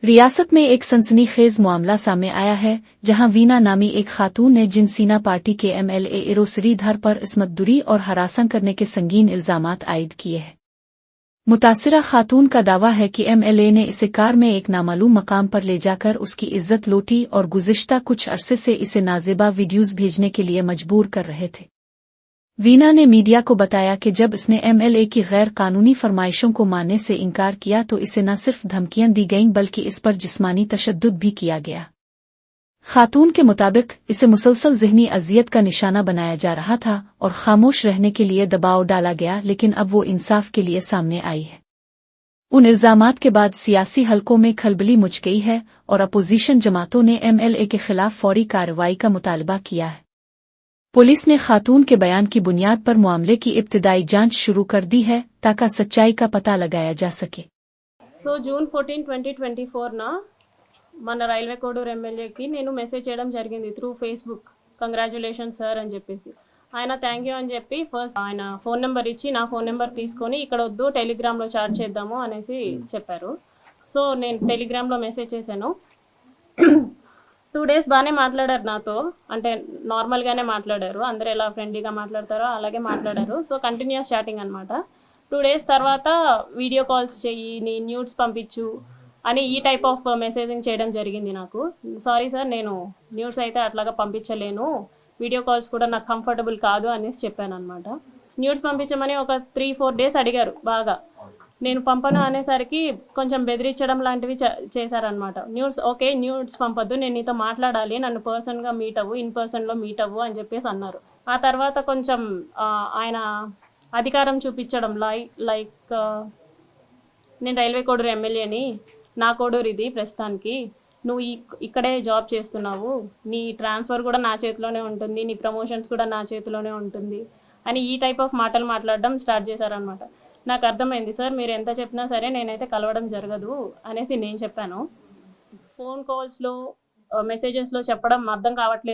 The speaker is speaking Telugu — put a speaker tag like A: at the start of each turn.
A: रियासत में एक सनसनीखेज मामला सामने आया है, जहां वीना नामी एक खातून ने जिनसीना पार्टी के एमएलए इरोसरीधर पर इस्मतदुरी और हरासन करने के संगीन इल्जामात आयद किए हैं। मुतासिरा खातून का दावा है कि एमएलए ने इसे कार में एक नामालूम मकाम पर ले जाकर उसकी इज्जत लूटी और गुज़िश्ता कुछ अरसे से इसे नाज़ेबा वीडियोज़ भेजने के लिए मजबूर कर रहे थे। वीना ने मीडिया को बताया कि जब इसने एमएलए की गैर कानूनी फरमाइशों को मानने से इनकार किया तो इसे न सिर्फ धमकियां दी गईं बल्कि इस पर जिस्मानी तशद्दुद भी किया गया। खातून के मुताबिक इसे मुसलसल ज़हनी अजियत का निशाना बनाया जा रहा था और खामोश रहने के लिए दबाव डाला गया, लेकिन अब वो इंसाफ के लिए सामने आई है। उन इल्जामात के बाद सियासी हलकों में खलबली मच गई है और अपोजिशन जमातों ने एमएलए के खिलाफ फौरी कार्रवाई का मुतालबा किया है। पुलिस ने खातून के बयान की बुनियाद पर मामले की इब्तिदाई जांच शुरू कर दी है ताकि सच्चाई का पता लगाया जा सके।
B: जून 14, 2024 నా మన రైల్వే కోడూరు ఎమ్మెల్యేకి నేను మెసేజ్ చేయడం జరిగింది త్రూ ఫేస్బుక్. కంగ్రాచులేషన్ సార్ అని చెప్పేసి ఆయన థ్యాంక్ యూ అని చెప్పి ఫస్ట్ ఆయన ఫోన్ నెంబర్ ఇచ్చి నా ఫోన్ నెంబర్ తీసుకొని ఇక్కడ వద్దు టెలిగ్రామ్లో చాట్ చేద్దాము అనేసి చెప్పారు. సో నేను టెలిగ్రామ్లో మెసేజ్ చేశాను. 2 days బాగానే మాట్లాడారు నాతో, అంటే నార్మల్గానే మాట్లాడారు, అందరూ ఎలా ఫ్రెండ్లీగా మాట్లాడతారో అలాగే మాట్లాడారు. సో కంటిన్యూస్ చాటింగ్ అనమాట. 2 days తర్వాత వీడియో కాల్స్ చెయ్యి, నీ న్యూడ్స్ పంపించు అని ఈ టైప్ ఆఫ్ మెసేజింగ్ చేయడం జరిగింది నాకు. సారీ సార్, నేను న్యూడ్స్ అయితే అట్లాగా పంపించలేను, వీడియో కాల్స్ కూడా నాకు కంఫర్టబుల్ కాదు అనేసి చెప్పాను అనమాట. న్యూడ్స్ పంపించమని ఒక 3-4 days అడిగారు బాగా. నేను పంపను అనేసరికి కొంచెం బెదిరించడం లాంటివి చేశారనమాట. న్యూడ్స్ ఓకే, న్యూడ్స్ పంపొద్దు, నేను నీతో మాట్లాడాలి, నన్ను పర్సన్గా మీట్ అవ్వు, ఇన్ పర్సన్లో మీట్ అవ్వు అని చెప్పేసి అన్నారు. ఆ తర్వాత కొంచెం ఆయన అధికారం చూపించడం లైక్ నేను రైల్వే కోడూరు ఎమ్మెల్యేని, నా కోడూరు ఇది ప్రస్తుతానికి, నువ్వు ఇక్కడే జాబ్ చేస్తున్నావు, నీ ట్రాన్స్ఫర్ కూడా నా చేతిలోనే ఉంటుంది, నీ ప్రమోషన్స్ కూడా నా చేతిలోనే ఉంటుంది అని ఈ టైప్ ఆఫ్ మాటలు మాట్లాడడం స్టార్ట్ చేశారనమాట. నాకు అర్థమైంది, సార్ మీరు ఎంత చెప్పినా సరే నేనైతే కలవడం జరగదు అనేసి నేను చెప్పాను. ఫోన్ కాల్స్లో మెసేజెస్లో చెప్పడం అర్థం కావట్లేదు.